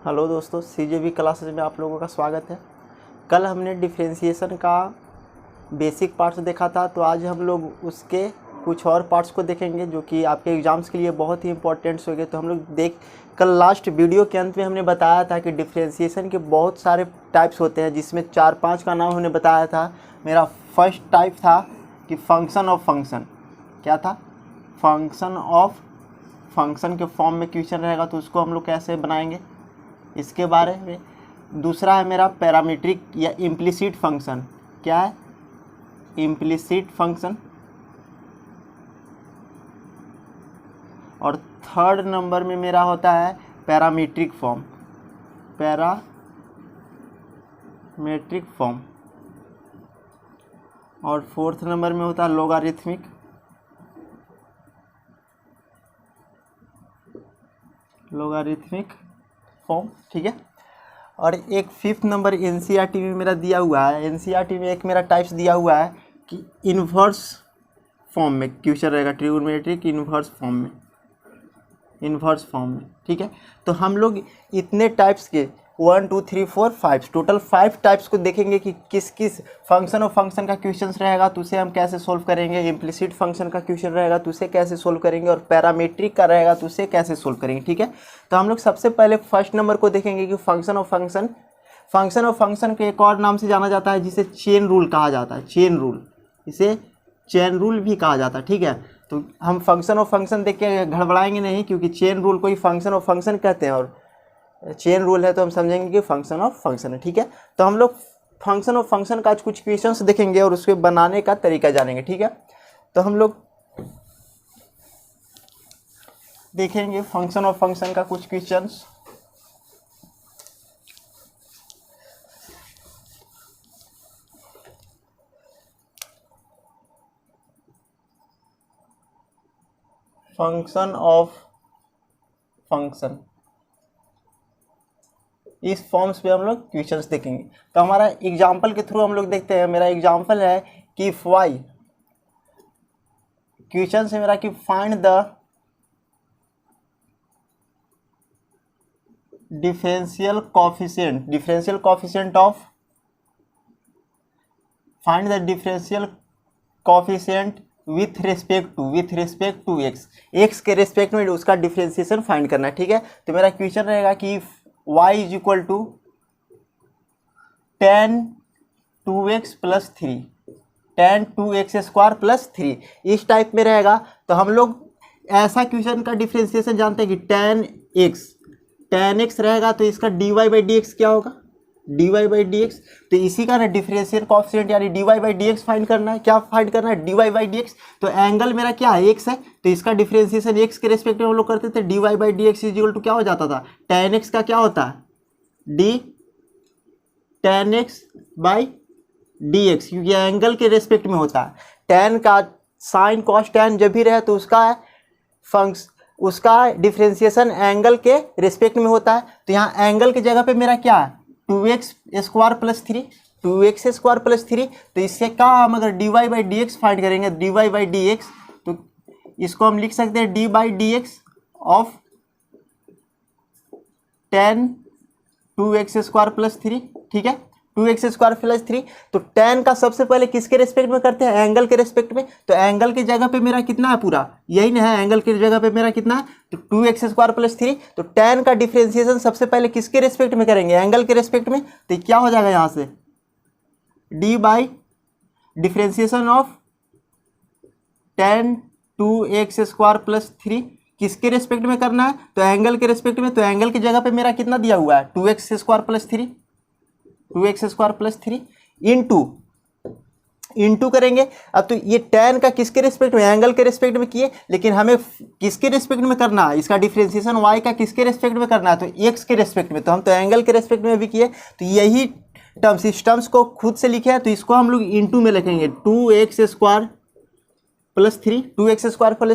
Hello दोस्तों, सीजेबी classes में आप लोगों का स्वागत है। कल हमने डिफरेंशिएशन का बेसिक पार्ट्स देखा था, तो आज हम लोग उसके कुछ और पार्ट्स को देखेंगे जो कि आपके एग्ज़ाम्स के लिए बहुत ही इंपॉर्टेंट्स होंगे। तो हम लोग कल लास्ट वीडियो के अंत में हमने बताया था कि डिफरेंशिएशन के बहुत सारे टाइप्स होते हैं, जिसमें 4-5 का नाम हमने बताया था। मेरा फर्स्ट टाइप था कि फंक्शन ऑफ फंक्शन। क्या था? फंक्शन ऑफ फंक्शन के फॉर्म में क्वेश्चन रहेगा, तो उसको हम लोग कैसे बनाएंगे इसके बारे में। दूसरा है मेरा पैरामीट्रिक या इम्प्लिसिट फंक्शन। क्या है? Implicit function. और थर्ड नंबर में मेरा होता है पैरामीट्रिक फॉर्म। Parametric form. और फोर्थ नंबर में होता है लोगारिथमिक। फॉर्म, ठीक है। और एक फिफ्थ नंबर एनसीईआरटी में मेरा दिया हुआ है। एनसीईआरटी में एक मेरा टाइप्स दिया हुआ है कि इन्वर्स फॉर्म में क्वेश्चन रहेगा, ट्रिगोनोमेट्रिक इन्वर्स फॉर्म में, ठीक है। तो हम लोग इतने टाइप्स के 1 2 3 4 5 टोटल 5 टाइप्स को देखेंगे कि किस किस फंक्शन और फंक्शन का क्वेश्चन रहेगा तो उसे हम कैसे सोल्व करेंगे। इम्प्लिसिट फंक्शन का क्वेश्चन रहेगा तो उसे कैसे सोल्व करेंगे, और पैरामीट्रिक का रहेगा तो उसे कैसे सोल्व करेंगे, ठीक है। तो हम लोग सबसे पहले फर्स्ट नंबर को देखेंगे कि फंक्शन ऑफ फंक्शन के एक और नाम से जाना जाता है जिसे चेन रूल कहा जाता है। इसे चेन रूल भी कहा जाता है, ठीक है। तो हम फंक्शन ऑफ फंक्शन देख के गड़बड़ाएंगे नहीं, क्योंकि चेन रूल को ही फंक्शन ऑफ फंक्शन कहते हैं, और चेन रूल है तो हम समझेंगे कि फंक्शन ऑफ फंक्शन है, ठीक है। तो हम लोग फंक्शन ऑफ फंक्शन का आज कुछ क्वेश्चंस देखेंगे और उसके बनाने का तरीका जानेंगे, ठीक है। तो हम लोग देखेंगे फंक्शन ऑफ फंक्शन का कुछ क्वेश्चंस। फंक्शन ऑफ फंक्शन, इस फॉर्म्स पे हम लोग क्वेश्चंस देखेंगे। तो हमारा एग्जाम्पल के थ्रू हम लोग देखते हैं। मेरा एग्जाम्पल है कि वाई, क्वेश्चन है मेरा कि find the differential coefficient with respect to x के रिस्पेक्ट में उसका डिफरेंशिएशन फाइंड करना है, ठीक है। तो मेरा क्वेश्चन रहेगा कि y is equal to tan 2x plus 3, tan 2x square plus 3, इस टाइप में रहेगा। तो हम लोग ऐसा क्वेश्चन का डिफरेंशिएशन जानते हैं कि tan x रहेगा तो इसका dy बाई डी एक्स क्या होगा? dy by D x. तो इसी का ना डिफरेंशियल कोएफिशिएंट यानी dy by D x find करना है। क्या फाइंड करना है? dy by D x. तो एंगल मेरा क्या है? x है, तो इसका डिफरेंशिएशन x के रेस्पेक्ट में हम लोग करते थे। dy by D x is equal to क्या हो जाता था? tan x का क्या होता है? tan x by D x, क्योंकि एंगल के रेस्पेक्ट में होता है। tan का साइन कॉस tan जब भी रहे तो उसका डिफरेंशिएशन एंगल के रेस्पेक्ट में होता है। तो यहाँ एंगल की जगह पे मेरा क्या है? 2x स्क्वायर प्लस 3, तो इससे क्या हम अगर dy by D x find करेंगे, dy बाई डी एक्स, तो इसको हम लिख सकते हैं d by D x of tan 2x square plus 3, ठीक है। 2x स्क्वायर प्लस 3, तो tan का सबसे पहले किसके रेस्पेक्ट में करते हैं? एंगल के रेस्पेक्ट में। तो एंगल की जगह पे मेरा कितना है? पूरा यही ना है, एंगल की जगह पे मेरा कितना है? तो 2x स्क्वायर प्लस 3। तो tan का डिफरेंशिएशन सबसे पहले किसके रेस्पेक्ट में करेंगे? एंगल के रेस्पेक्ट में। तो क्या हो जाएगा यहाँ से? d by differentiation of tan 2x square plus 3 किसके रेस्पेक्ट में करना है? तो एंगल के रेस्पेक्ट में। तो एंगल की जगह पे मेरा कितना दिया हुआ है? 2x स्क्वायर प्लस 3 इंटू करेंगे। अब तो ये tan का किसके रेस्पेक्ट में? एंगल के रेस्पेक्ट में किए, लेकिन हमें किसके रेस्पेक्ट में करना है? इसका डिफरेंशिएशन y का किसके रेस्पेक्ट में करना है? तो x के रेस्पेक्ट में। तो हम तो एंगल के रेस्पेक्ट में भी किए, तो यही टर्म्स, इस टर्म्स को खुद से लिखे हैं, तो इसको हम लोग इंटू में लिखेंगे 2x स्क्वायर प्लस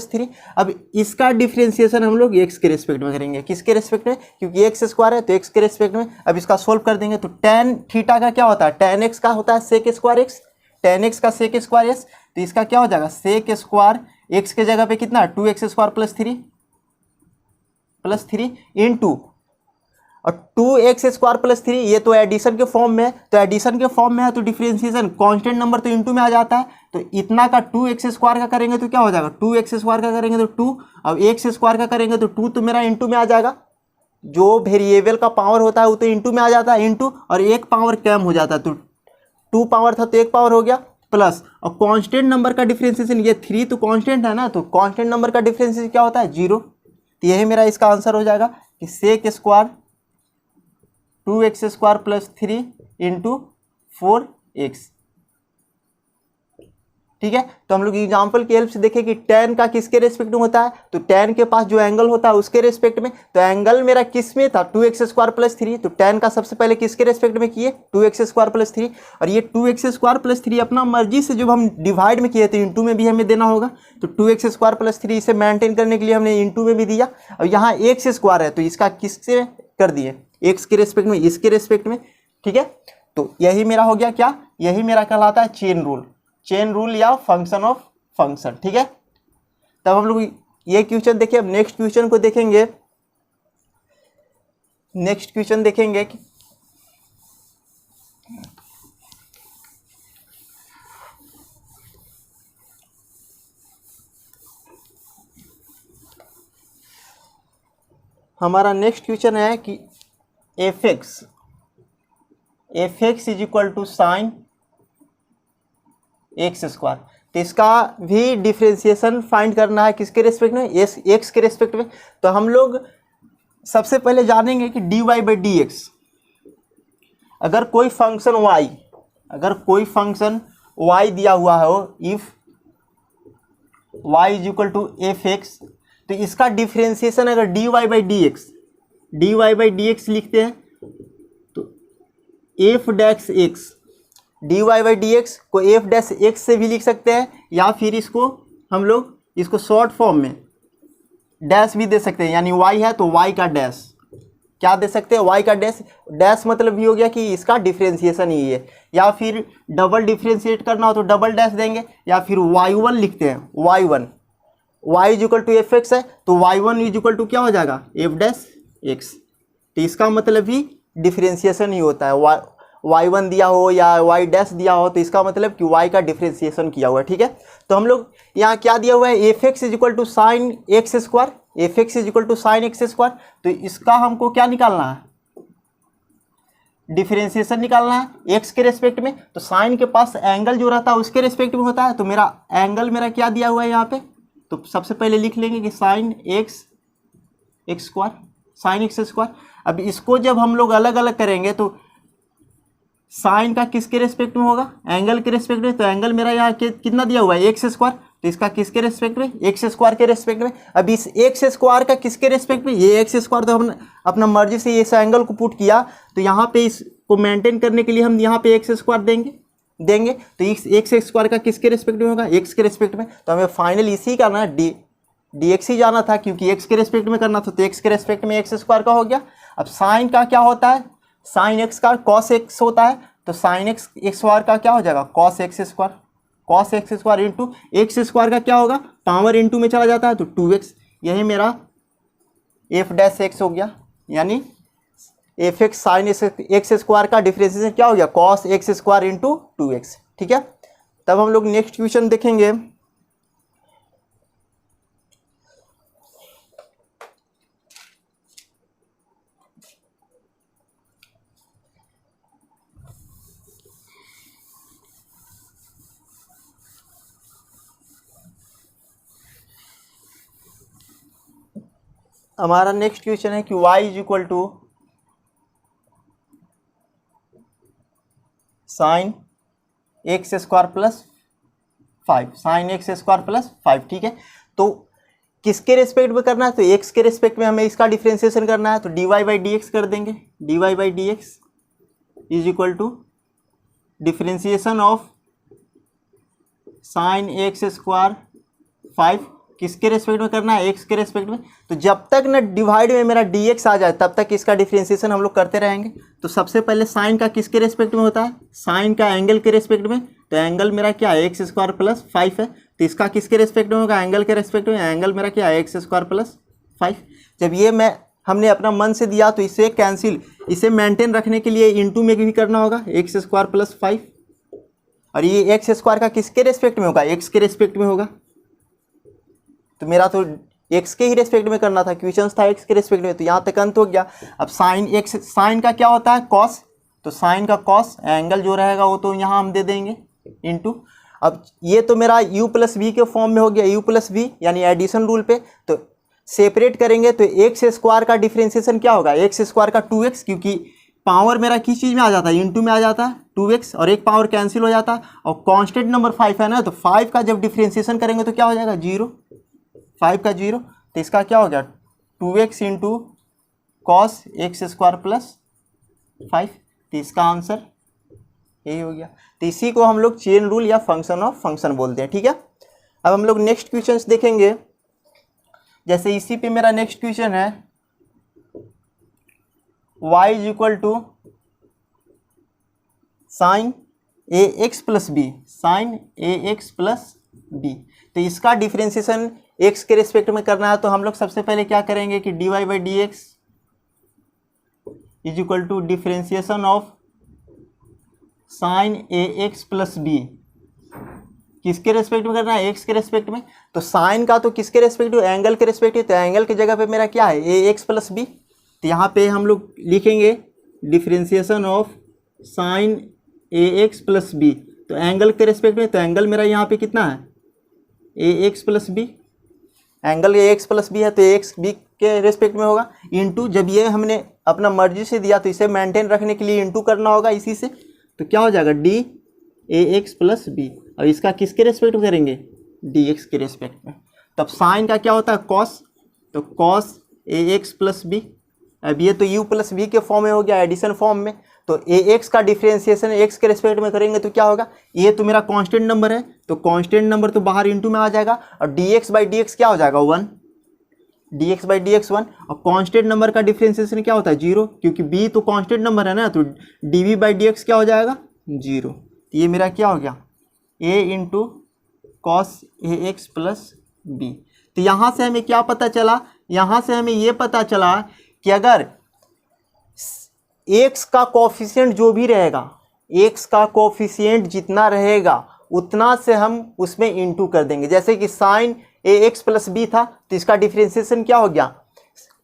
3। अब इसका डिफरेंशिएशन हम लोग x के रेस्पेक्ट में करेंगे। किसके रेस्पेक्ट में? क्योंकि x स्क्वायर है तो x के रेस्पेक्ट में। अब इसका सोल्व कर देंगे तो tan थीटा का क्या होता है? tan x का होता है sec square x, tan x का सेक स्क्वायर x। तो इसका क्या हो जाएगा? सेक स्क्वायर x के जगह पे कितना? 2x स्क्वायर प्लस 3 इंटू और 2x² + 3 ये तो एडिशन के फॉर्म में है, तो एडिशन के फॉर्म में है तो डिफरेंशिएशन कांस्टेंट नंबर तो इनटू में आ जाता है, तो इतना का 2x² का करेंगे तो क्या हो जाएगा, 2x² का करेंगे तो 2, अब x² का करेंगे तो 2 तो मेरा इनटू में आ जाएगा। जो वेरिएबल का पावर होता है वो तो इनटू में आ जाता है, इनटू और एक पावर कम हो जाता है, तो 2 पावर था तो 1 पावर हो गया, प्लस और कांस्टेंट नंबर का डिफरेंशिएशन ये 3 तो कांस्टेंट है ना, तो कांस्टेंट नंबर का डिफरेंशिएशन क्या होता है 0। तो यही मेरा इसका आंसर हो जाएगा कि sec² 2x² + 3 × 4x। ठीक है, तो हम लोग एग्जाम्पल की हेल्प से देखें कि tan का किसके रेस्पेक्ट में होता है, तो tan के पास जो एंगल होता है उसके रेस्पेक्ट में, तो एंगल मेरा किस में था 2x² + 3, तो tan का सबसे पहले किसके रेस्पेक्ट में किए 2x² + 3, और ये 2x² + 3 अपना मर्जी से जब हम डिवाइड में किए थे इंटू में भी हमें देना होगा, तो 2x² + 3 इसे मेंटेन करने के लिए हमने इंटू में भी दिया। अब यहाँ x² है तो इसका किससे कर दिए x के रेस्पेक्ट में, इसके रेस्पेक्ट में। ठीक है, तो यही मेरा हो गया क्या, यही मेरा कहलाता है चेन रूल या फंक्शन ऑफ फंक्शन। ठीक है, तब हम लोग ये क्वेश्चन देखिए। अब नेक्स्ट क्वेश्चन को देखेंगे, नेक्स्ट क्वेश्चन देखेंगे कि हमारा नेक्स्ट क्वेश्चन है कि fx = sin x²। तो इसका भी डिफरेंशिएशन फाइंड करना है किसके रेस्पेक्ट में, x के रेस्पेक्ट में। तो हम लोग सबसे पहले जानेंगे कि dy/dx, अगर कोई फंक्शन y दिया हुआ हो, इफ y = fx, तो इसका डिफरेंशिएशन अगर dy/dx लिखते हैं तो f' dy/dx को f' से भी लिख सकते हैं, या फिर इसको हम लोग इसको शॉर्ट फॉर्म में डैश भी दे सकते हैं, यानी y है तो y का डैश क्या दे सकते हैं, y का डैश मतलब भी हो गया कि इसका डिफरेंशिएशन ही है, या फिर डबल डिफरेंशिएट करना हो तो डबल डैश देंगे, या फिर y1 लिखते हैं, y1 y = fx है तो y1 = क्या हो जाएगा f'(x). तो इसका मतलब भी डिफरेंशिएशन ही होता है, y1 दिया हो या y' दिया हो तो इसका मतलब कि y का डिफरेंशिएशन किया हुआ है। ठीक है, तो हम लोग यहाँ क्या दिया हुआ है fx = sin x², fx = sin x², तो इसका हमको क्या निकालना है, डिफरेंशिएशन निकालना है x के रेस्पेक्ट में। तो साइन के पास एंगल जो रहता है उसके रेस्पेक्ट में होता है, तो मेरा एंगल मेरा क्या दिया हुआ है यहाँ पे, तो सबसे पहले लिख लेंगे कि sin x²। अब इसको जब हम लोग अलग अलग करेंगे तो साइन का किसके रेस्पेक्ट में होगा, एंगल के रेस्पेक्ट में, तो एंगल मेरा यहाँ कितना दिया हुआ है x², तो इसका किसके रेस्पेक्ट में, x² के रेस्पेक्ट में। अब इस x² का किसके रेस्पेक्ट में, ये x² तो हमने अपना मर्जी से इस एंगल को पुट किया, तो यहाँ पे इसको मेंटेन करने के लिए हम यहाँ पे x² देंगे, तो x² का किसके रेस्पेक्ट में होगा, x के रेस्पेक्ट में। तो हमें फाइनल इसी का ना dx ही जाना था, क्योंकि x के रेस्पेक्ट में करना था, तो x के रेस्पेक्ट में x² का हो गया। अब साइन का क्या होता है, साइन x का cos x होता है, तो साइन x² का क्या हो जाएगा cos x² इंटू x² का क्या होगा, पावर इंटू में चला जाता है तो 2x, यही मेरा f' हो गया, यानी fx साइन x² का डिफरेंशिएशन क्या हो गया cos x² इंटू 2x। ठीक है, तब हम लोग नेक्स्ट क्वेश्चन देखेंगे। हमारा नेक्स्ट क्वेश्चन है कि y = sin x² + 5, sin x² + 5। ठीक है, तो किसके रेस्पेक्ट में करना है, तो x के रेस्पेक्ट में हमें इसका डिफरेंशिएशन करना है, तो dy/dx कर देंगे, dy/dx = differentiation of sin x² 5 किसके रेस्पेक्ट में करना है, x के रेस्पेक्ट में। तो जब तक ना डिवाइड में मेरा dx आ जाए तब तक इसका डिफरेंशिएशन हम लोग करते रहेंगे। तो सबसे पहले साइन का किसके रेस्पेक्ट में होता है, साइन का एंगल के रेस्पेक्ट में, तो एंगल मेरा क्या है x² + 5 है, तो इसका किसके रेस्पेक्ट में होगा, एंगल के रेस्पेक्ट में, एंगल मेरा क्या है x² + 5। जब ये मैं हमने अपना मन से दिया तो इसे कैंसिल, इसे मेंटेन रखने के लिए इनटू में भी करना होगा, एक्स स्क्वायर प्लस 5। और ये एक्स स्क्वायर का किसके रेस्पेक्ट में होगा, एक्स के रेस्पेक्ट में होगा। तो मेरा तो एक्स के ही रेस्पेक्ट में करना था, क्वेश्चन था एक्स के रेस्पेक्ट में, तो यहाँ तक अंत हो गया। अब साइन एक्स, साइन का क्या होता है, कॉस, तो साइन का कॉस एंगल जो रहेगा वो तो यहाँ हम दे देंगे इनटू। अब ये तो मेरा u प्लस वी के फॉर्म में हो गया, u प्लस वी यानी एडिशन रूल पे। तो सेपरेट करेंगे तो एक्स स्क्वायर का डिफ्रेंसिएशन क्या होगा, एक्स स्क्वायर का 2x, क्योंकि पावर मेरा किस चीज़ में आ जाता है, इनटू में आ जाता है 2x, और एक पावर कैंसिल हो जाता है, और कांस्टेंट नंबर 5 है ना, तो 5 का जब डिफ्रेंसिएशन करेंगे तो क्या हो जाएगा 0, 5 का 0, तो इसका क्या हो गया 2x into cos x square plus 5, तो इसका आंसर यही हो गया। तो इसी को हम लोग चेन रूल या फंक्शन ऑफ फंक्शन बोलते हैं, ठीक है। अब हम लोग नेक्स्ट क्वेश्चन देखेंगे। जैसे इसी पे मेरा नेक्स्ट क्वेश्चन है, y is equal to sine A x plus b, sine A x plus B. तो इसका डिफ्रेंसिएशन x के रिस्पेक्ट में करना है, तो हम लोग सबसे पहले क्या करेंगे कि dy by D x is equal to differentiation of sine A x plus b, किसके रेस्पेक्ट में करना है, एक्स के रेस्पेक्ट में। तो साइन का तो किसके रेस्पेक्ट में, एंगल के रेस्पेक्ट में, तो एंगल की जगह पे मेरा क्या है ए एक्स प्लस बी। तो यहाँ पे हम लोग लिखेंगे differentiation of sine A x plus B, तो एंगल के रेस्पेक्ट में, तो एंगल मेरा यहाँ पे कितना है A x plus B, angle A x plus B है तो ए एक्स बी के रेस्पेक्ट में होगा, इंटू जब ये हमने अपना मर्जी से दिया तो इसे मेंटेन रखने के लिए इंटू करना होगा इसी से, तो क्या हो जाएगा d a x plus b. अब इसका किसके रेस्पेक्ट में करेंगे, डी एक्स के रेस्पेक्ट में। तब साइन का क्या होता है कॉस, तो cos a x plus b. अब ये तो यू प्लस बी के फॉर्म में हो गया, एडिशन फॉर्म में, तो ए एक्स का डिफ्रेंसिएशन एक्स के रेस्पेक्ट में करेंगे तो क्या होगा, ये तो मेरा कांस्टेंट नंबर है, तो कांस्टेंट नंबर तो बाहर इंटू में आ जाएगा, और D x by D x क्या हो जाएगा 1, D x by D x 1, और कांस्टेंट नंबर का डिफ्रेंसिएशन क्या होता है 0, क्योंकि बी तो कांस्टेंट नंबर है ना, तो d v by D x क्या हो जाएगा 0। ये मेरा क्या हो गया a into cos a x plus B. तो यहाँ से हमें क्या पता चला, यहाँ से हमें ये पता चला कि अगर x का कोफिशिएंट जो भी रहेगा, x का कोफिशिएंट जितना रहेगा उतना से हम उसमें इंटू कर देंगे। जैसे कि साइन ए एक्स प्लस बी था तो इसका डिफ्रेंसिएशन क्या हो गया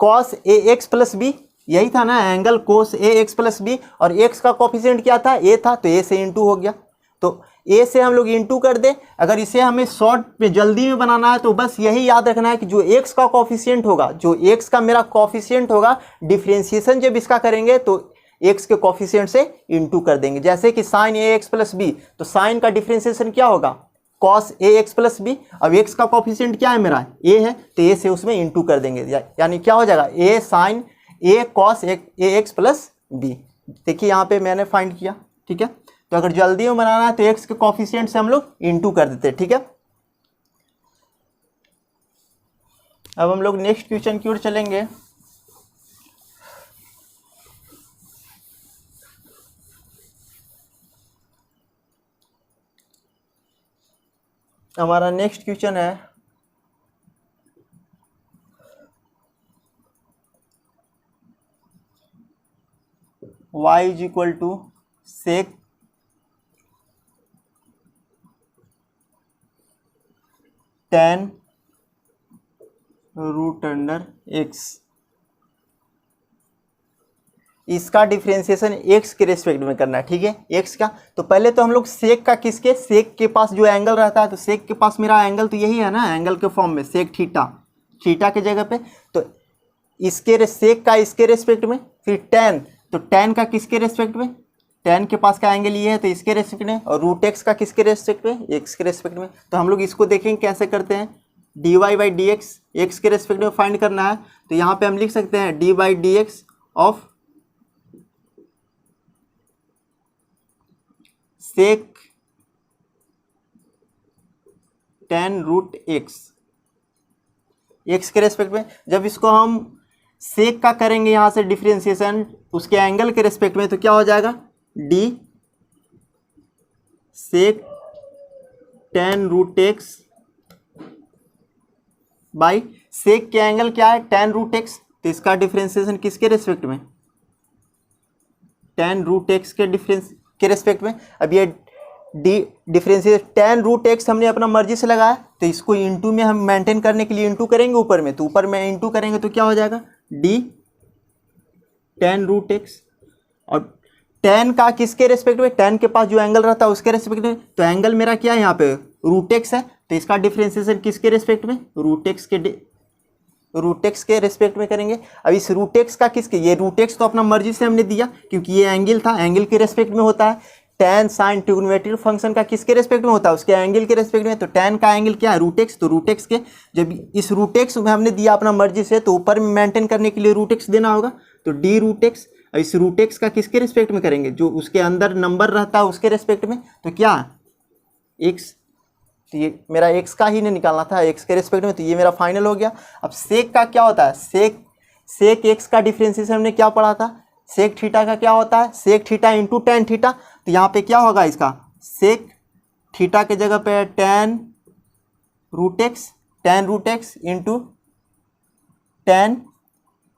cos a x plus B, यही था ना एंगल कोस ए एक्स प्लस बी, और x का कोफिशिएंट क्या था a था, तो a से इंटू हो गया। तो a से हम लोग इंटू कर दें। अगर इसे हमें शॉर्ट में जल्दी में बनाना है तो बस यही याद रखना है कि जो x का कोफिशिएंट होगा, जो x का मेरा कोफिशिएंट होगा, डिफ्रेंसिएशन जब इसका करेंगे तो x के कोफिशिएंट से इंटू कर देंगे। जैसे कि साइन ए एक्स प्लस बी, तो साइन का डिफ्रेंसिएशन क्या होगा cos a x plus b. अब x का कोफिशिएंट क्या है मेरा a है, तो a से उसमें इंटू कर देंगे, यानी क्या हो जाएगा a sine a cos a x plus b. देखिए यहाँ पे मैंने फाइंड किया, ठीक है। तो अगर जल्दी में बनाना है तो x के कोफिशिएंट से हम लोग इंटू कर देते हैं, ठीक है। अब हम लोग नेक्स्ट क्वेश्चन की ओर चलेंगे। हमारा नेक्स्ट क्वेश्चन है y is equal to sec tan root under x. इसका डिफ्रेंसिएशन x के रेस्पेक्ट में करना है, ठीक है, x का। तो पहले तो हम लोग सेक का किसके, सेक के पास जो एंगल रहता है, तो सेक के पास मेरा एंगल तो यही है ना, एंगल के फॉर्म में सेक थीटा, थीटा के जगह पे। तो इसके सेक का इसके रेस्पेक्ट में, फिर टेन, तो टेन का किसके रेस्पेक्ट में, टेन के पास का एंगल ये है तो इसके रेस्पेक्ट में, और रूट एक्स का किसके रेस्पेक्ट में, एक्स के रेस्पेक्ट में। तो हम लोग इसको देखेंगे कैसे करते हैं, d y by D x x के रेस्पेक्ट में फाइंड करना है। तो यहाँ पे हम लिख सकते हैं d by D x of sec tan root x, x के रेस्पेक्ट में। जब इसको हम सेक का करेंगे यहाँ से डिफ्रेंसिएशन उसके एंगल के रेस्पेक्ट में, तो क्या हो जाएगा d sec tan root x by sec के एंगल क्या है टेन रूट एक्स, तो तो इसका डिफरेंशिएशन किसके रेस्पेक्ट में, tan रूट एक्स के डिफरेंस के रेस्पेक्ट में। अब ये डिफरेंशिएशन tan रूट एक्स हमने अपना मर्जी से लगाया, तो इसको इंटू में हम मेंटेन करने के लिए इंटू करेंगे ऊपर में, तो ऊपर में इंटू करेंगे तो क्या हो जाएगा d tan रूट एक्स। और tan का किसके रेस्पेक्ट में, tan के पास जो एंगल रहता है उसके रेस्पेक्ट में, तो एंगल मेरा क्या है यहाँ पे रूट एक्स है, तो इसका डिफरेंशिएशन किसके रेस्पेक्ट में, रूट एक्स के रेस्पेक्ट में करेंगे। अब इस रूट एक्स का किसके, ये रूट एक्स तो अपना मर्जी से हमने दिया क्योंकि ये एंगल था, एंगल के रेस्पेक्ट में होता है। tan साइन ट्रिग्नोमेट्रिक फंक्शन का किसके रेस्पेक्ट में होता है, उसके एंगल के रेस्पेक्ट में। तो tan का एंगल क्या है रूट एक्स, तो रूट एक्स के जब इस रूट एक्स में हमने दिया अपना मर्जी से, तो ऊपर में मेंटेन करने के लिए रूट एक्स देना होगा, तो डी रूट एक्स। अब इस रूट एक्स का किसके रेस्पेक्ट में करेंगे, जो उसके अंदर नंबर रहता है उसके रेस्पेक्ट में, तो क्या एक्स, तो ये मेरा एक्स का ही नहीं निकालना था, एक्स के रेस्पेक्ट में, तो ये मेरा फाइनल हो गया। अब सेक का क्या होता है, सेक एक्स का डिफरेंशिएशन हमने क्या पढ़ा था, सेक थीटा का क्या होता है, sec theta into tan theta. तो यहाँ पे क्या होगा इसका, सेक थीटा के जगह पे tan root x into tan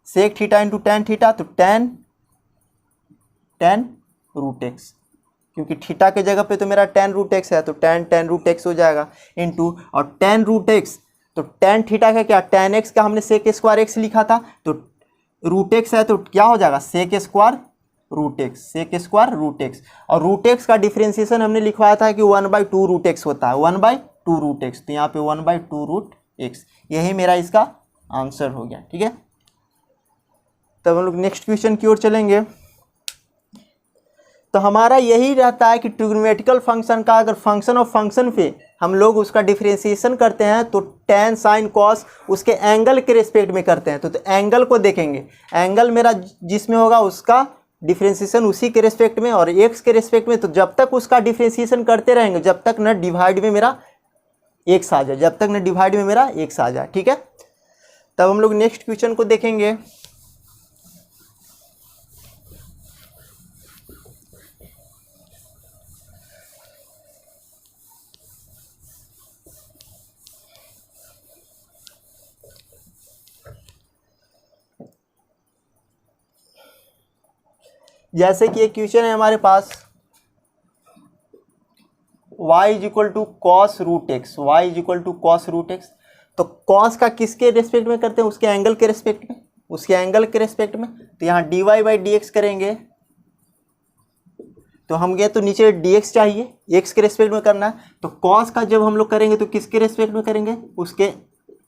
sec theta into tan theta, तो टेन रूट एक्स, क्योंकि थीटा के जगह पे तो मेरा टेन रूट एक्स है, तो टेन रूट एक्स हो जाएगा इंटू, और टेन रूट एक्स, तो टेन थीटा का क्या, टेन एक्स का हमने सेक स्क्वायर एक्स लिखा था, तो रूट एक्स है तो क्या हो जाएगा सेक स्क्वायर रूट एक्स। और रूट एक्स का डिफरेंशिएशन हमने लिखवाया था कि 1/2 रूट एक्स होता है, 1/2 रूट एक्स, तो यहाँ पे 1/2 रूट एक्स, यही मेरा इसका आंसर हो गया। ठीक है, तब हम लोग नेक्स्ट क्वेश्चन की ओर चलेंगे। तो हमारा यही रहता है कि ट्रिग्नोमेट्रिकल फंक्शन का अगर फंक्शन ऑफ फंक्शन पे हम लोग उसका डिफरेंशिएशन करते हैं तो tan साइन कॉस उसके एंगल के रेस्पेक्ट में करते हैं, तो एंगल को देखेंगे, एंगल मेरा जिसमें होगा उसका डिफरेंशिएशन उसी के रेस्पेक्ट में और एक्स के रेस्पेक्ट में। तो जब तक उसका डिफरेंशिएशन करते रहेंगे जब तक न डिवाइड में मेरा एक्स आ जाए, ठीक है। तब हम लोग नेक्स्ट क्वेश्चन को देखेंगे। जैसे कि एक क्वेश्चन है हमारे पास, y is equal to cos root x, तो कॉस का किसके रेस्पेक्ट में करते हैं, उसके एंगल के रेस्पेक्ट में, तो यहाँ dy बाई डी एक्स करेंगे, तो हम गए तो नीचे dx चाहिए, x के रेस्पेक्ट में करना है, तो कॉस का जब हम लोग करेंगे तो किसके रेस्पेक्ट में करेंगे, उसके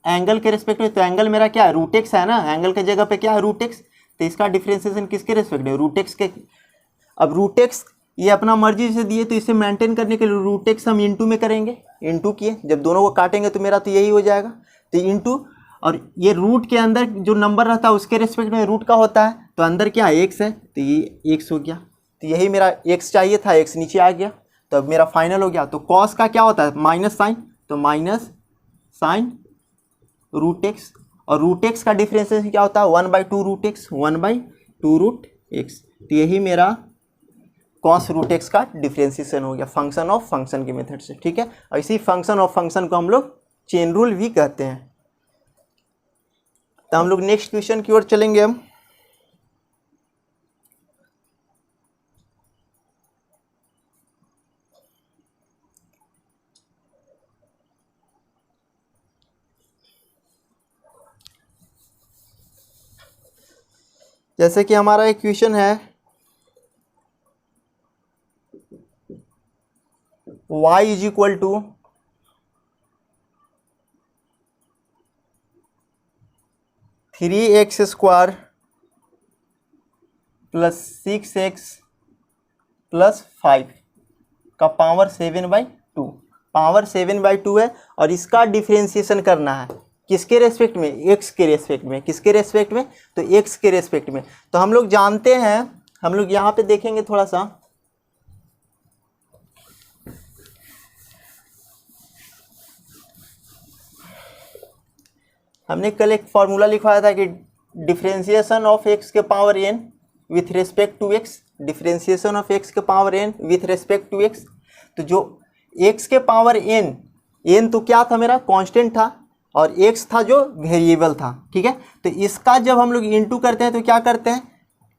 एंगल के रेस्पेक्ट में। तो एंगल मेरा क्या है रूट एक्स है ना, एंगल के जगह पे क्या है रूट एक्स, तो इसका डिफरेंशिएशन किसके रेस्पेक्ट में, रूट एक्स के। अब रूट एक्स ये अपना मर्जी से दिए तो इसे मेंटेन करने के लिए रूट एक्स हम इंटू में करेंगे, इंटू किए, जब दोनों को काटेंगे तो मेरा तो यही हो जाएगा, तो इंटू, और ये रूट के अंदर जो नंबर रहता है उसके रेस्पेक्ट में रूट का होता है, तो अंदर क्या है एक्स है, तो ये एक्स हो गया, तो यही मेरा एक्स चाहिए था, एक्स नीचे आ गया, तो अब मेरा फाइनल हो गया। तो कॉस का क्या होता है माइनस साइन, तो माइनस साइन रूट एक्स, और रूट एक्स का डिफरेंशिएशन क्या होता है 1/2 रूट एक्स, तो यही मेरा कॉस रूट एक्स का डिफरेंशिएशन हो गया फंक्शन ऑफ फंक्शन के मेथड से। ठीक है, और इसी फंक्शन ऑफ फंक्शन को हम लोग चेन रूल भी कहते हैं। तो हम लोग नेक्स्ट क्वेश्चन की ओर चलेंगे हम। जैसे कि हमारा एक क्वेश्चन है, y is equal to 3x square plus 6x plus 5 का पावर 7/2, पावर 7/2 है, और इसका डिफरेंशिएशन करना है किसके रेस्पेक्ट में, एक्स के रेस्पेक्ट में, किसके रेस्पेक्ट में, तो एक्स के रेस्पेक्ट में। तो हम लोग जानते हैं, हम लोग यहाँ पे देखेंगे थोड़ा सा, हमने कल एक फॉर्मूला लिखवाया था कि डिफरेंशिएशन ऑफ एक्स के power n with respect to X, differentiation of X के power n with respect to X. तो जो एक्स के पावर n तो क्या था मेरा कांस्टेंट था, और x था जो वेरिएबल था, ठीक है। तो इसका जब हम लोग इनटू करते हैं तो क्या करते हैं,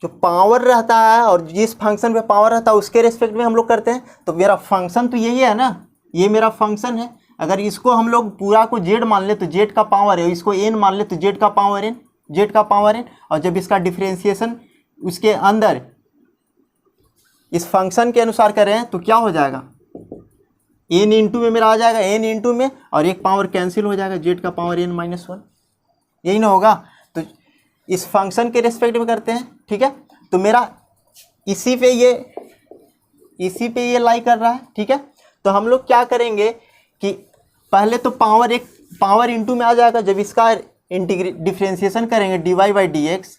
जो पावर रहता है और जिस फंक्शन पे पावर रहता है उसके रेस्पेक्ट में हम लोग करते हैं। तो मेरा फंक्शन तो यही है ना, ये मेरा फंक्शन है। अगर इसको हम लोग पूरा को z मान ले तो z का पावर है, इसको n मान ले तो z का पावर n, z का पावर n। और जब इसका डिफ्रेंसिएशन उसके अंदर इस फंक्शन के अनुसार करें तो क्या हो जाएगा, n इंटू में मेरा आ जाएगा, n इंटू में और एक पावर कैंसिल हो जाएगा, z का पावर n माइनस 1, यही ना होगा। तो इस फंक्शन के रेस्पेक्ट में करते हैं, ठीक है। तो मेरा इसी पे ये लाई कर रहा है, ठीक है। तो हम लोग क्या करेंगे कि पहले तो पावर इंटू में आ जाएगा, जब इसका डिफ्रेंसिएशन करेंगे dy बाई डी एक्स,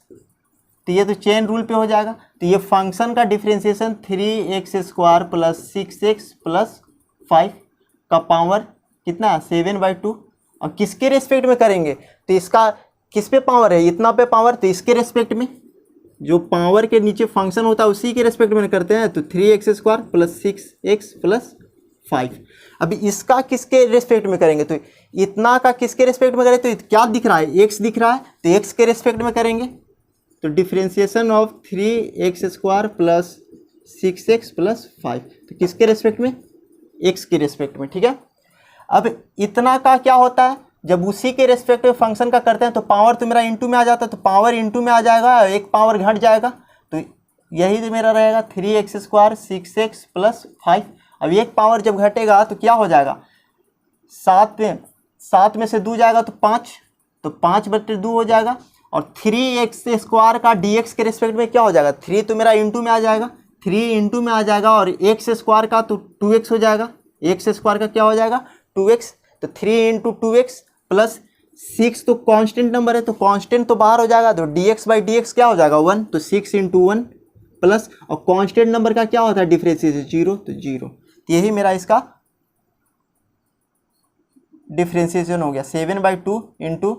तो ये तो चेन रूल पे हो जाएगा। तो ये फंक्शन का differentiation 3x² plus 6x plus 5 का पावर कितना है 7/2। और किसके रेस्पेक्ट में करेंगे, तो इसका किस पे पावर है, इतना पे पावर, तो इसके रेस्पेक्ट में जो पावर के नीचे फंक्शन होता है उसी के रेस्पेक्ट में करते हैं। तो 3x² प्लस 6x प्लस 5। अभी इसका किसके रेस्पेक्ट में करेंगे, तो इतना का किसके रेस्पेक्ट में करें, तो क्या दिख रहा है, x दिख रहा है, तो x के रेस्पेक्ट में करेंगे। तो differentiation of 3x² plus 6x plus 5, तो किसके रेस्पेक्ट में, x के रेस्पेक्ट में, ठीक है। अब इतना का क्या होता है, जब उसी के रेस्पेक्ट में फंक्शन का करते हैं तो पावर तो मेरा इंटू में आ जाता है, तो पावर इंटू में आ जाएगा, एक पावर घट जाएगा। तो यही तो मेरा रहेगा 3x² 6x प्लस 5। अब एक पावर जब घटेगा तो क्या हो जाएगा, 7 में से 2 जाएगा तो 5, तो 5/2 हो जाएगा। और 3x² का dx के रेस्पेक्ट में क्या हो जाएगा, 3 तो मेरा इंटू में आ जाएगा, 3 इंटू में आ जाएगा, और x² का तो 2x हो जाएगा, x² का क्या हो जाएगा 2x। तो 3 इंटू 2x प्लस 6 तो कांस्टेंट नंबर है, तो कांस्टेंट तो बाहर हो जाएगा, तो dx बाई dx क्या हो जाएगा 1, तो 6 इंटू 1 प्लस, और कांस्टेंट नंबर का क्या होता है डिफ्रेंसिएशन 0, तो 0। तो यही मेरा इसका डिफ्रेंसिएशन हो गया 7/2 into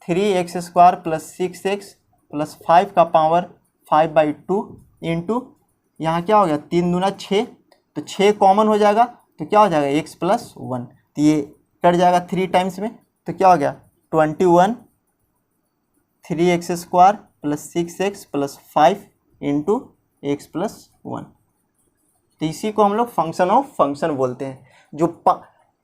3x² plus 6x plus 5 का पावर 5/2 इंटू यहाँ क्या हो गया 3 दूना 6, तो 6 कॉमन हो जाएगा, तो क्या हो जाएगा x प्लस 1। तो ये कट जाएगा 3 टाइम्स में, तो क्या हो गया 21 3x² plus 6x plus 5 into x plus 1। तो इसी को हम लोग फंक्शन ऑफ फंक्शन बोलते हैं।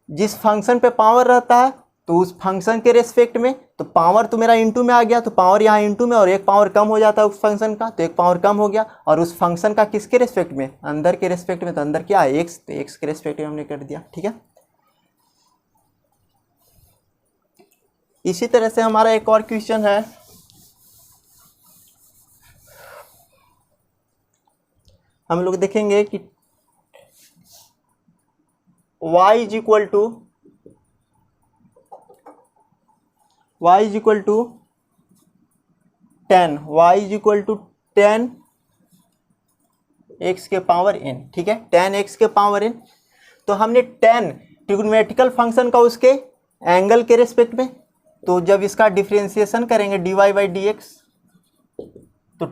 जिस फंक्शन पे पावर रहता है तो उस फंक्शन के रेस्पेक्ट में, तो पावर तो मेरा इंटू में आ गया, तो पावर यहाँ इंटू में, और एक पावर कम हो जाता है उस फंक्शन का, तो एक पावर कम हो गया। और उस फंक्शन का किसके रेस्पेक्ट में, अंदर के रेस्पेक्ट में, तो अंदर क्या है x, तो x के रेस्पेक्ट में हमने कर दिया, ठीक है। इसी तरह से हमारा एक और क्वेश्चन है, हम लोग देखेंगे कि y is equal to 10, y is equal to 10 x के पावर n, ठीक है, 10x के पावर n। तो हमने 10 ट्रिग्नोमेट्रिकल फंक्शन का उसके एंगल के रेस्पेक्ट में, तो जब इसका डिफ्रेंसिएशन करेंगे dy बाई डी एक्स, तो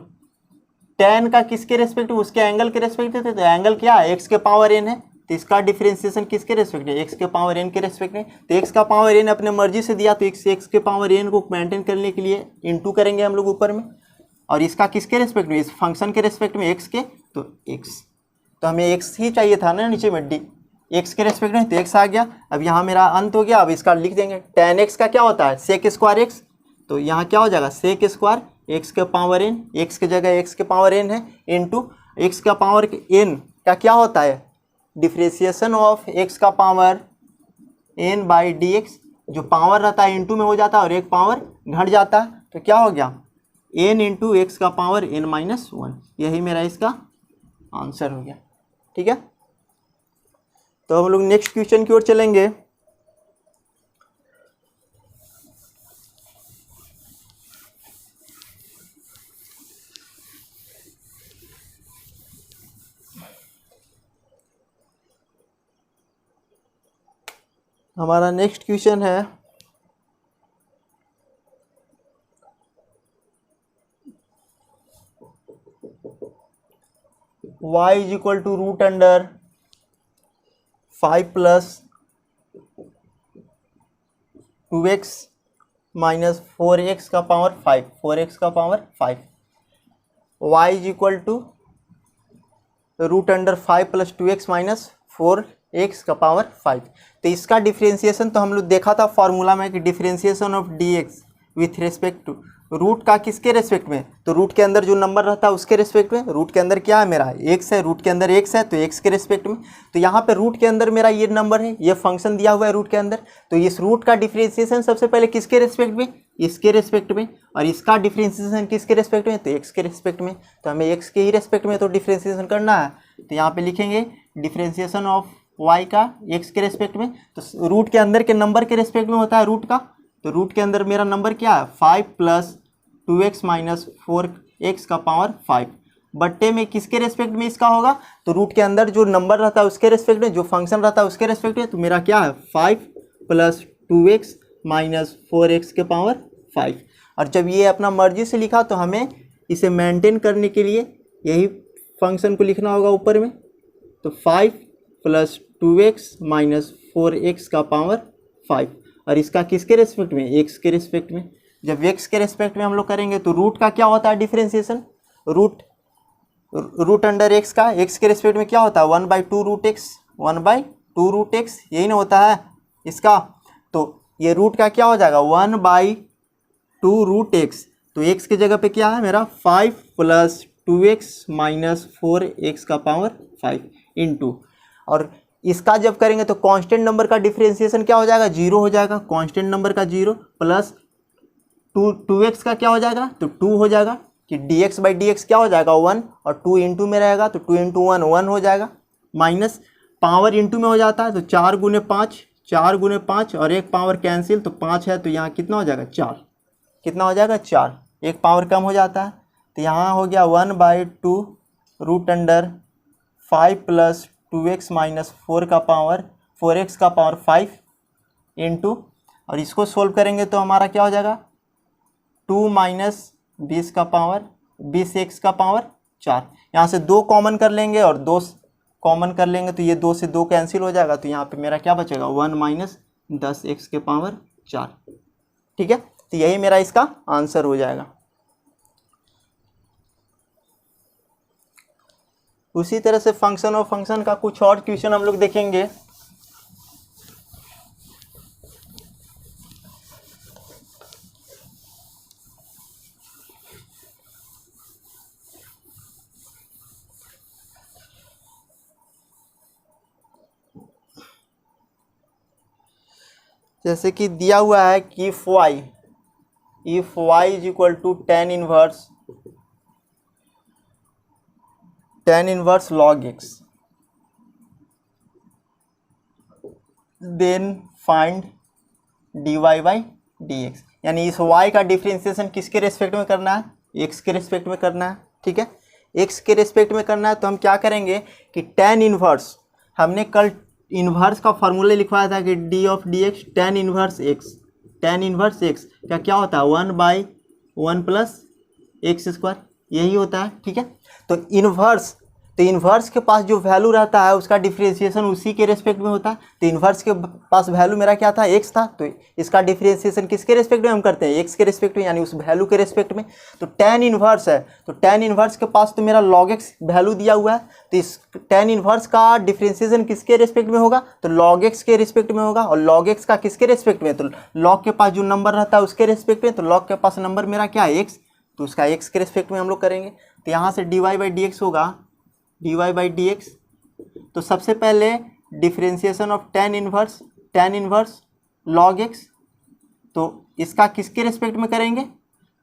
10 का किसके रेस्पेक्ट में, उसके एंगल के रेस्पेक्ट में, तो एंगल क्या है x के पावर n है, तो इसका डिफ्रेंसिएशन किसके रेस्पेक्ट में, x के पावर n के रेस्पेक्ट में। तो x का पावर n अपने मर्जी से दिया, तो x के पावर n को मेंटेन करने के लिए इंटू करेंगे हम लोग ऊपर में, और इसका किसके रेस्पेक्ट में, इस फंक्शन के रेस्पेक्ट में x के, तो x, तो हमें x ही चाहिए था ना नीचे में, x के रेस्पेक्ट में, तो x आ गया। अब यहाँ मेरा अंत हो गया, अब इसका लिख देंगे 10x का क्या होता है sec² x, तो यहाँ क्या हो जाएगा sec² x के पावर n, x की जगह x के पावर n है, इंटू x का पावर n का क्या होता है डिफ्रेंसिएशन ऑफ x का power n by D x, जो पावर रहता है इंटू में हो जाता है और एक पावर घट जाता है, तो क्या हो गया n इंटू एक्स का पावर n माइनस 1। यही मेरा इसका आंसर हो गया, ठीक है। तो हम लोग नेक्स्ट क्वेश्चन की ओर चलेंगे। हमारा नेक्स्ट क्वेश्चन है y is equal to √5 plus 2x minus 4x का पावर 5, 4x का power 5, y is equal to √5 plus 2x minus 4x का पावर 5। तो इसका डिफ्रेंशिएशन तो हम लोग देखा था फॉर्मूला में कि differentiation of dx with respect to root का किसके रेस्पेक्ट में, तो रूट के अंदर जो नंबर रहता है उसके रेस्पेक्ट में। रूट के अंदर क्या है मेरा x है, रूट के अंदर x है तो x के रेस्पेक्ट में। तो यहाँ पे रूट के अंदर मेरा ये नंबर है, ये फंक्शन दिया हुआ है रूट के अंदर, तो इस रूट का डिफ्रेंशिएशन सबसे पहले किसके रेस्पेक्ट में, इसके रेस्पेक्ट में, और इसका डिफ्रेंशिएशन किसके रेस्पेक्ट में, तो x के रेस्पेक्ट में। तो हमें x के ही रेस्पेक्ट में तो डिफ्रेंशिएशन करना है, तो यहाँ पे लिखेंगे डिफ्रेंशिएशन ऑफ y का x के रेस्पेक्ट में। तो रूट के अंदर के नंबर के रेस्पेक्ट में होता है रूट का, तो रूट के अंदर मेरा नंबर क्या है 5 प्लस 2x माइनस 4x का पावर 5 बट्टे में किसके रेस्पेक्ट में इसका होगा, तो रूट के अंदर जो नंबर रहता है उसके रेस्पेक्ट में, जो फंक्शन रहता है उसके रेस्पेक्ट में। तो मेरा क्या है 5 प्लस 2x माइनस 4x के पावर 5। और जब ये अपना मर्जी से लिखा तो हमें इसे मेंटेन करने के लिए यही फंक्शन को लिखना होगा ऊपर में। तो 5 प्लस 2x माइनस 4x का पावर 5, और इसका किसके रेस्पेक्ट में, x के रेस्पेक्ट में। जब x के रेस्पेक्ट में हम लोग करेंगे तो रूट का क्या होता है डिफ्रेंशिएशन, रूट अंडर x का x के रेस्पेक्ट में क्या होता है 1/2 रूट x, 1/2 रूट x, यही ना होता है इसका। तो ये रूट का क्या हो जाएगा 1/2 रूट x, तो x की जगह पे क्या है मेरा 5 प्लस 2x माइनस 4x का पावर 5 इंटू, और इसका जब करेंगे तो कांस्टेंट नंबर का डिफ्रेंशिएशन क्या हो जाएगा 0 हो जाएगा, कांस्टेंट नंबर का 0 प्लस 2x का क्या हो जाएगा तो 2 हो जाएगा, कि dx/dx क्या हो जाएगा 1, और 2 इंटू में रहेगा तो 2 इंटू 1 1 हो जाएगा, माइनस पावर इंटू में हो जाता है तो 4 गुने 5 और एक पावर कैंसिल, तो 5 है तो यहाँ कितना हो जाएगा 4, कितना हो जाएगा 4, एक पावर कम हो जाता है। तो यहाँ हो गया 1/2 root under 5 plus 2x minus 4x का पावर 5 इंटू, और इसको सोल्व करेंगे तो हमारा क्या हो जाएगा 2 माइनस 20 का पावर 20x का पावर 4। यहाँ से 2 कॉमन कर लेंगे और 2 कॉमन कर लेंगे तो ये 2 से 2 कैंसिल हो जाएगा, तो यहाँ पे मेरा क्या बचेगा 1 माइनस 10x के पावर 4। ठीक है, तो यही मेरा इसका आंसर हो जाएगा। उसी तरह से फंक्शन और फंक्शन का कुछ और क्वेश्चन हम लोग देखेंगे। जैसे कि दिया हुआ है कि if y is equal to tan inverse log x, then find dy/dx, यानी इस y का डिफ्रेंशिएशन किसके रेस्पेक्ट में करना है, x के रेस्पेक्ट में करना है। ठीक है, x के रेस्पेक्ट में करना है तो हम क्या करेंगे कि tan इनवर्स, हमने कल इन्वर्स का फॉर्मूला लिखवाया था कि d of dx tan inverse x का क्या होता है 1/1 प्लस x², यही होता है। ठीक है, तो इन्वर्स के पास जो वैल्यू रहता है उसका डिफ्रेंशिएशन उसी के रेस्पेक्ट में होता है। तो इन्वर्स के पास वैल्यू मेरा क्या था x था, तो इसका डिफ्रेंशिएशन किसके रेस्पेक्ट में हम करते हैं x के रेस्पेक्ट में, यानी उस वैल्यू के रेस्पेक्ट में। तो tan इन्वर्स है तो tan इन्वर्स के पास तो मेरा log x वैल्यू दिया हुआ है, तो इस tan इन्वर्स का डिफ्रेंशिएशन किसके रेस्पेक्ट में होगा तो log x के रेस्पेक्ट में होगा, और log x का किसके रेस्पेक्ट में, तो log के पास जो नंबर रहता है उसके रेस्पेक्ट में, तो log के पास नंबर मेरा क्या है x, तो उसका x के रेस्पेक्ट में हम लोग करेंगे। तो यहाँ से dy/dx होगा dy/dx, तो सबसे पहले differentiation of tan inverse log x, तो इसका किसके रेस्पेक्ट में करेंगे,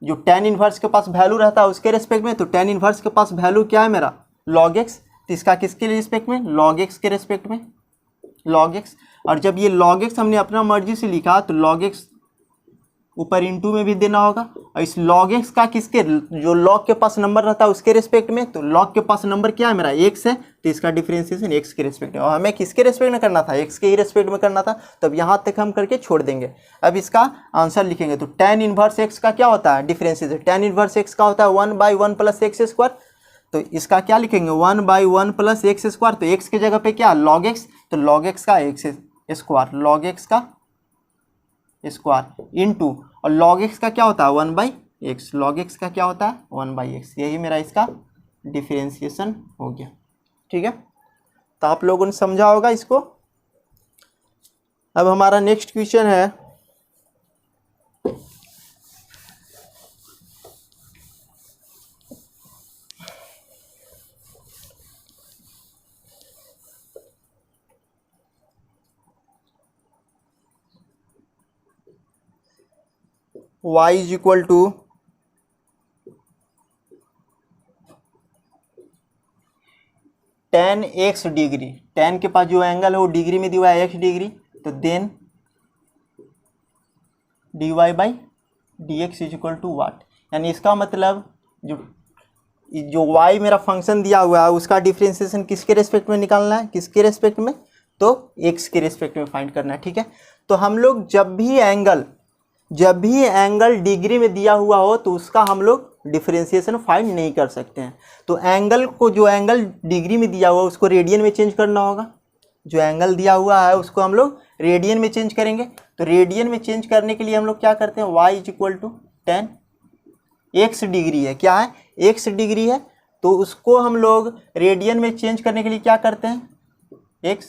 जो tan इनवर्स के पास वैल्यू रहता है उसके रेस्पेक्ट में। तो tan इनवर्स के पास वैल्यू क्या है मेरा log x, तो इसका किसके रेस्पेक्ट में log x के रेस्पेक्ट में log x। और जब ये log x हमने अपना मर्जी से लिखा तो log x ऊपर इंटू में भी देना होगा, और इस log x का किसके, जो log के पास नंबर रहता है उसके रेस्पेक्ट में, तो log के पास नंबर क्या है मेरा x है, तो इसका डिफरेंशिएशन x के रेस्पेक्ट में, और हमें किसके रेस्पेक्ट में करना था x के ही रेस्पेक्ट में करना था। तब यहाँ तक हम करके छोड़ देंगे। अब इसका आंसर लिखेंगे तो tan इनवर्स x का क्या होता है डिफरेंशिएशन, tan इनवर्स x का होता है 1/1 प्लस x², तो इसका क्या लिखेंगे 1/1 प्लस x², तो x की जगह पे क्या log x, तो log x का x² log x का स्क्वायर इंटू, और लॉग एक्स का क्या होता है 1/x, लॉग एक्स का क्या होता है 1/x। यही मेरा इसका डिफरेंशिएशन हो गया। ठीक है, तो आप लोगों ने समझा होगा इसको। अब हमारा नेक्स्ट क्वेश्चन है y is equal to tan x degree. tan के पास जो एंगल है वो डिग्री में दिया है x डिग्री, तो then dy by D x is equal to what. यानी इसका मतलब जो y मेरा फंक्शन दिया हुआ है उसका डिफरेंशिएशन किसके रेस्पेक्ट में निकालना है, किसके रेस्पेक्ट में, तो x के रेस्पेक्ट में फाइंड करना है। ठीक है, तो हम लोग जब भी एंगल डिग्री में दिया हुआ हो तो उसका हम लोग डिफरेंशिएशन फाइंड नहीं कर सकते हैं। तो एंगल को, जो एंगल डिग्री में दिया हुआ है उसको रेडियन में चेंज करना होगा। जो एंगल दिया हुआ है उसको हम लोग रेडियन में चेंज करेंगे। तो रेडियन में चेंज करने के लिए हम लोग क्या करते हैं, y is equal to tan x degree है, क्या है x डिग्री है, तो उसको हम लोग रेडियन में चेंज करने के लिए क्या करते हैं, x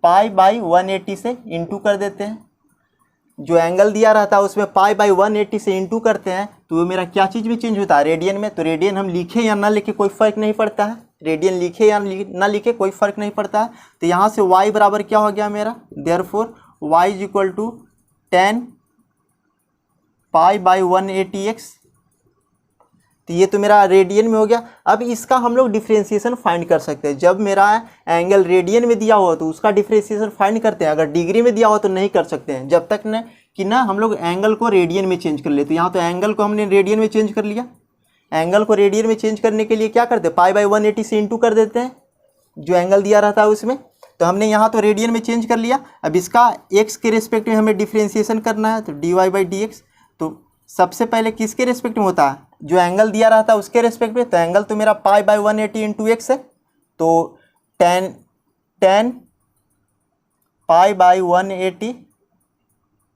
π/180 से इंटू कर देते हैं। जो एंगल दिया रहता है उसमें π/180 से इंटू करते हैं, तो वो मेरा क्या चीज़ में चेंज होता है, रेडियन में। तो रेडियन हम लिखे या ना लिखे कोई फ़र्क नहीं पड़ता है, रेडियन लिखे या ना लिखे कोई फ़र्क नहीं पड़ता है। तो यहाँ से y बराबर क्या हो गया मेरा, therefore y is equal to tan π/180x। तो ये तो मेरा रेडियन में हो गया। अब इसका हम लोग डिफरेंशिएशन फाइंड कर सकते हैं। जब मेरा एंगल रेडियन में दिया हुआ तो उसका डिफरेंशिएशन फाइंड करते हैं, अगर डिग्री में दिया हुआ तो नहीं कर सकते हैं, जब तक न कि ना हम लोग एंगल को रेडियन में चेंज कर ले। तो यहाँ तो एंगल को हमने रेडियन में चेंज कर लिया। एंगल को रेडियन में चेंज करने के लिए क्या करते हैं, π/180 से इंटू कर देते हैं जो एंगल दिया रहता है उसमें। तो हमने यहाँ तो रेडियन में चेंज कर लिया। अब इसका एक्स के रेस्पेक्ट में हमें डिफरेंशिएशन करना है, तो dy/dx। तो सबसे पहले किसके रेस्पेक्ट में होता है, जो एंगल दिया रहता है उसके रेस्पेक्ट में। तो एंगल तो मेरा π/180 इंटू एक्स है, तो tan π/180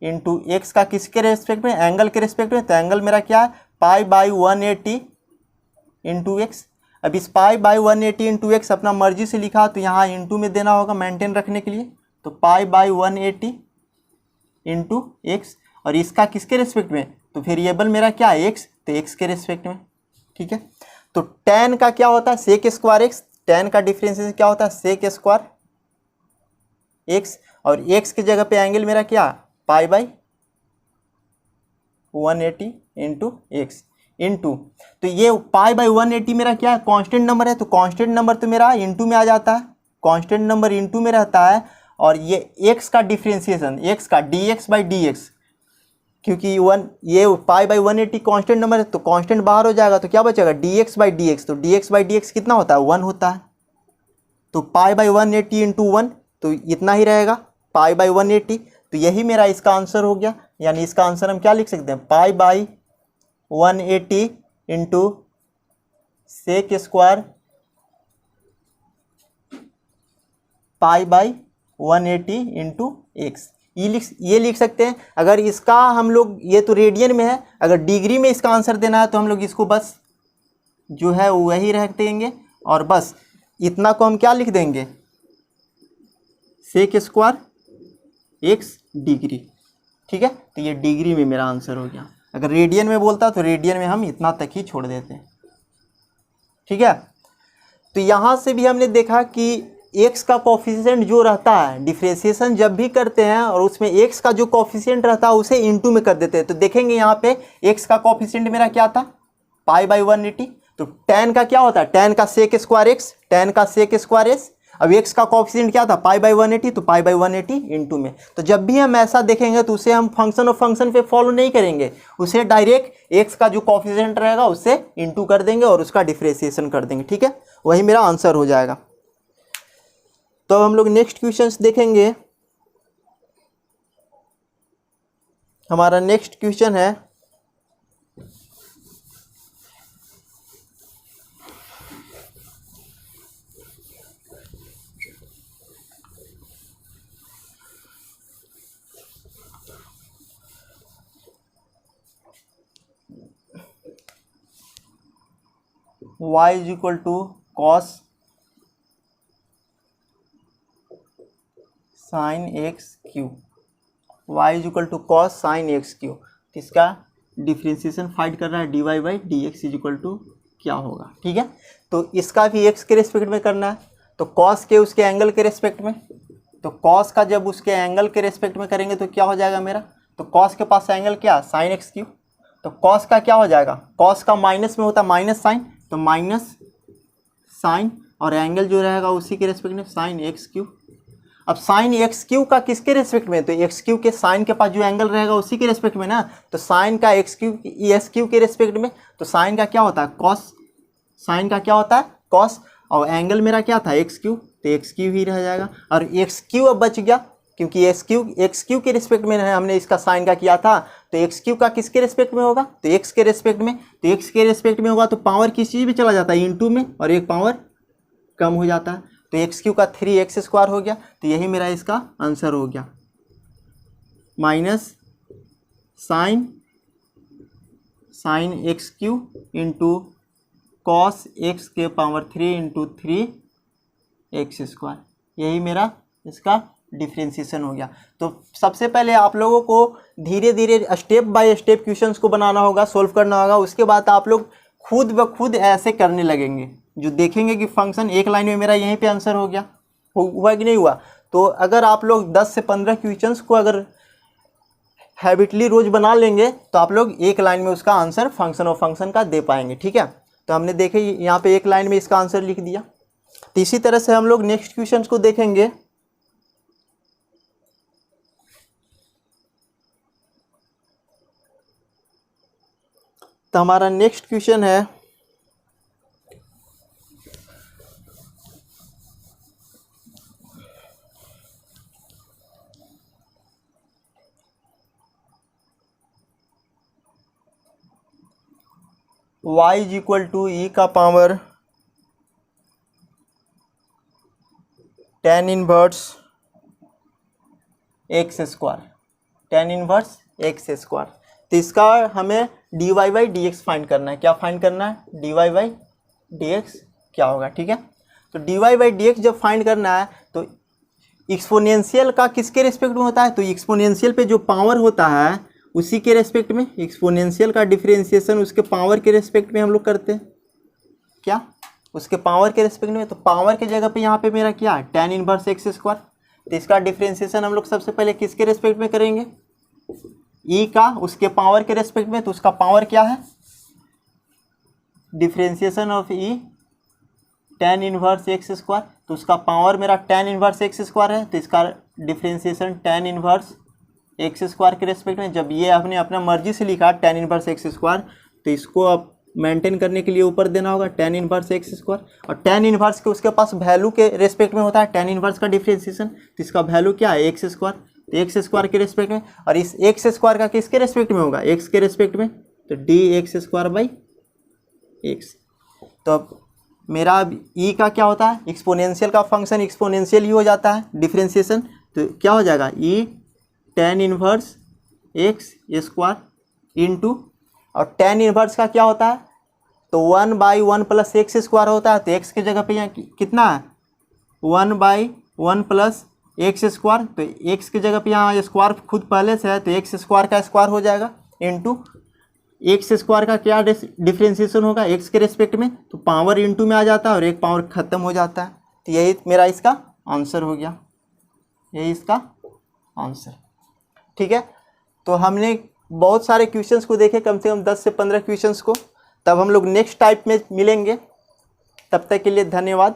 इंटू एक्स का किसके रेस्पेक्ट में, एंगल के रेस्पेक्ट में। तो एंगल मेरा क्या है π/180 इंटू एक्स। अब इस π/180 इंटू एक्स अपना मर्जी से लिखा, तो यहाँ इंटू में देना होगा मेंटेन रखने के लिए। तो π/180 इंटू एक्स, और इसका किसके रेस्पेक्ट में, तो वेरिएबल मेरा क्या है एक्स, तो एक्स के रेस्पेक्ट में। ठीक है, तो tan का क्या होता है सेक स्क्वायर एक्स, tan का डिफरेंशिएशन क्या होता है सेक स्क्वायर एक्स, और एक्स की जगह पे एंगल मेरा क्या π/180 इंटू एक्स इंटू, तो ये π/180 मेरा क्या है कांस्टेंट नंबर है, तो कांस्टेंट नंबर तो मेरा इंटू में आ जाता है, कांस्टेंट नंबर इंटू में रहता है। और ये एक्स का डिफरेंशिएशन, एक्स का dx/dx, क्योंकि ये π/180 कांस्टेंट नंबर है तो कांस्टेंट बाहर हो जाएगा, तो क्या बचेगा dx/dx। तो dx/dx कितना होता है 1 होता है। तो π/180 इंटू 1, तो इतना ही रहेगा π/180। तो यही मेरा इसका आंसर हो गया। यानी इसका आंसर हम क्या लिख सकते हैं, π/180 into sec square π/180 into X, ये लिख सकते हैं। अगर इसका हम लोग, ये तो रेडियन में है, अगर डिग्री में इसका आंसर देना है तो हम लोग इसको बस जो है वही रख देंगे, और बस इतना को हम क्या लिख देंगे, सेक स्क्वायर एक्स डिग्री। ठीक है, तो ये डिग्री में मेरा आंसर हो गया। अगर रेडियन में बोलता तो रेडियन में हम इतना तक ही छोड़ देते हैं। ठीक है, तो यहाँ से भी हमने देखा कि एक्स का कोफिशिएंट जो रहता है, डिफरेंशिएशन जब भी करते हैं और उसमें एक्स का जो कोफिशिएंट रहता है उसे इंटू में कर देते हैं। तो देखेंगे यहाँ पे एक्स का कोफिशिएंट मेरा क्या था π/180। तो tan का क्या होता है, tan का सेक स्क्वायर एक्स, tan का सेक स्क्वायर एक्स। अब एक्स का कोफिशिएंट क्या था π/180, तो π/180 इंटू में। तो जब भी हम ऐसा देखेंगे तो उसे हम फंक्शन और फंक्शन पे फॉलो नहीं करेंगे, उसे डायरेक्ट एक्स का जो कोफिशिएंट रहेगा उससे इंटू कर देंगे और उसका डिफरेंशिएशन कर देंगे। ठीक है, वही मेरा आंसर हो जाएगा। तो अब हम लोग नेक्स्ट क्वेश्चंस देखेंगे। हमारा नेक्स्ट क्वेश्चन है y is equal to cos sine x cube, y is equal to cos sine x cube. तो इसका डिफ्रेंसिएशन फाइंड करना है, d y by D x is equal to क्या होगा, ठीक है। तो इसका भी एक्स के रेस्पेक्ट में करना है, तो कॉस के उसके एंगल के रेस्पेक्ट में, तो कॉस का जब उसके एंगल के रेस्पेक्ट में करेंगे तो क्या हो जाएगा मेरा, तो कॉस के पास एंगल क्या, साइन एक्स क्यू, तो कॉस का क्या हो जाएगा, कॉस का माइनस में होता है माइनस साइन, तो माइनस साइन और एंगल जो रहेगा उसी के रेस्पेक्ट में साइन एक्स क्यू। अब साइन एक्स क्यू का किसके रेस्पेक्ट में, तो एक्स क्यू के साइन के पास जो एंगल रहेगा उसी के रेस्पेक्ट में ना, तो साइन का एक्स क्यू के रेस्पेक्ट में, तो साइन का क्या होता है कॉस, साइन का क्या होता है कॉस, और एंगल मेरा क्या था एक्स क्यू, तो एक्स क्यू ही रह जाएगा। और एक्स क्यू अब बच गया क्योंकि एक्स क्यू के रिस्पेक्ट में हमने इसका साइन का किया था, तो एक्स क्यू का किसके रिस्पेक्ट में होगा, तो एक्स के रिस्पेक्ट में, तो एक्स के रिस्पेक्ट में होगा तो पावर किस चीज़ में चला जाता है, इनटू में, और एक पावर कम हो जाता है, तो एक्स क्यू का 3x² हो गया। तो यही मेरा इसका आंसर हो गया, minus sign x Q into cos x के पावर 3 इंटू 3x², यही मेरा इसका डिफ्रेंसिएशन हो गया। तो सबसे पहले आप लोगों को धीरे धीरे स्टेप बाय स्टेप क्वेश्चंस को बनाना होगा, सोल्व करना होगा, उसके बाद आप लोग खुद ब खुद ऐसे करने लगेंगे, जो देखेंगे कि फंक्शन एक लाइन में मेरा यहीं पे आंसर हो गया, हुआ कि नहीं हुआ। तो अगर आप लोग 10 से 15 क्वेश्चंस को अगर हैबिटली रोज बना लेंगे तो आप लोग एक लाइन में उसका आंसर फंक्शन और फंक्शन का दे पाएंगे, ठीक है। तो हमने देखे यहाँ पे एक लाइन में इसका आंसर लिख दिया। तो इसी तरह से हम लोग नेक्स्ट क्वेश्चन को देखेंगे। तो हमारा नेक्स्ट क्वेश्चन है y इज इक्वल टू ई का power tan inverse x², tan inverse x²। तो इसका हमें dy by D x find करना है। क्या फाइंड करना है, dy बाई डी एक्स क्या होगा, ठीक है। तो dy बाई डी एक्स जब फाइंड करना है तो एक्सपोनेंशियल का किसके रेस्पेक्ट में होता है, तो एक्सपोनेंशियल पे जो पावर होता है उसी के रेस्पेक्ट में, एक्सपोनेंशियल का डिफरेंशिएशन उसके पावर के रेस्पेक्ट में हम लोग करते हैं, क्या उसके पावर के रेस्पेक्ट में। तो पावर के जगह पे यहाँ पे मेरा क्या है, tan इनवर्स x²। तो इसका डिफरेंशिएशन हम लोग सबसे पहले किसके रेस्पेक्ट में करेंगे, e का उसके पावर के रेस्पेक्ट में। तो उसका पावर क्या है, differentiation of e tan inverse x²। तो उसका पावर मेरा tan इनवर्स x² है, तो इसका डिफरेंशिएशन tan इनवर्स x² के रेस्पेक्ट में। जब ये आपने अपना मर्जी से लिखा tan इनवर्स x², तो इसको अब मेंटेन करने के लिए ऊपर देना होगा tan इनवर्स x²। और tan इनवर्स के उसके पास वैल्यू के रेस्पेक्ट में होता है tan इनवर्स का डिफरेंशिएशन, तो इसका वैल्यू क्या है x², तो x² के रेस्पेक्ट में। और इस x² का किसके रेस्पेक्ट में होगा, x के रेस्पेक्ट में, तो dx² बाई x। तो अब मेरा e का क्या होता है, एक्सपोनेंशियल का फंक्शन एक्सपोनेंशियल ही हो जाता है डिफरेंशिएशन, तो क्या हो जाएगा e tan inverse x² into, और tan इनवर्स का क्या होता है, तो 1/1 प्लस x² होता है। तो x की जगह पे यहाँ कितना है, 1/1 प्लस x²। तो x की जगह पे यहाँ स्क्वायर खुद पहले से है, तो x² का स्क्वायर हो जाएगा इंटू x² का क्या डिफरेंशिएशन होगा, x के रेस्पेक्ट में, तो पावर इंटू में आ जाता है और एक पावर खत्म हो जाता है। तो यही मेरा इसका आंसर हो गया, यही इसका आंसर, ठीक है। तो हमने बहुत सारे क्वेश्चंस को देखे, कम से कम 10 से 15 क्वेश्चंस को। तब हम लोग नेक्स्ट टाइप में मिलेंगे, तब तक के लिए धन्यवाद।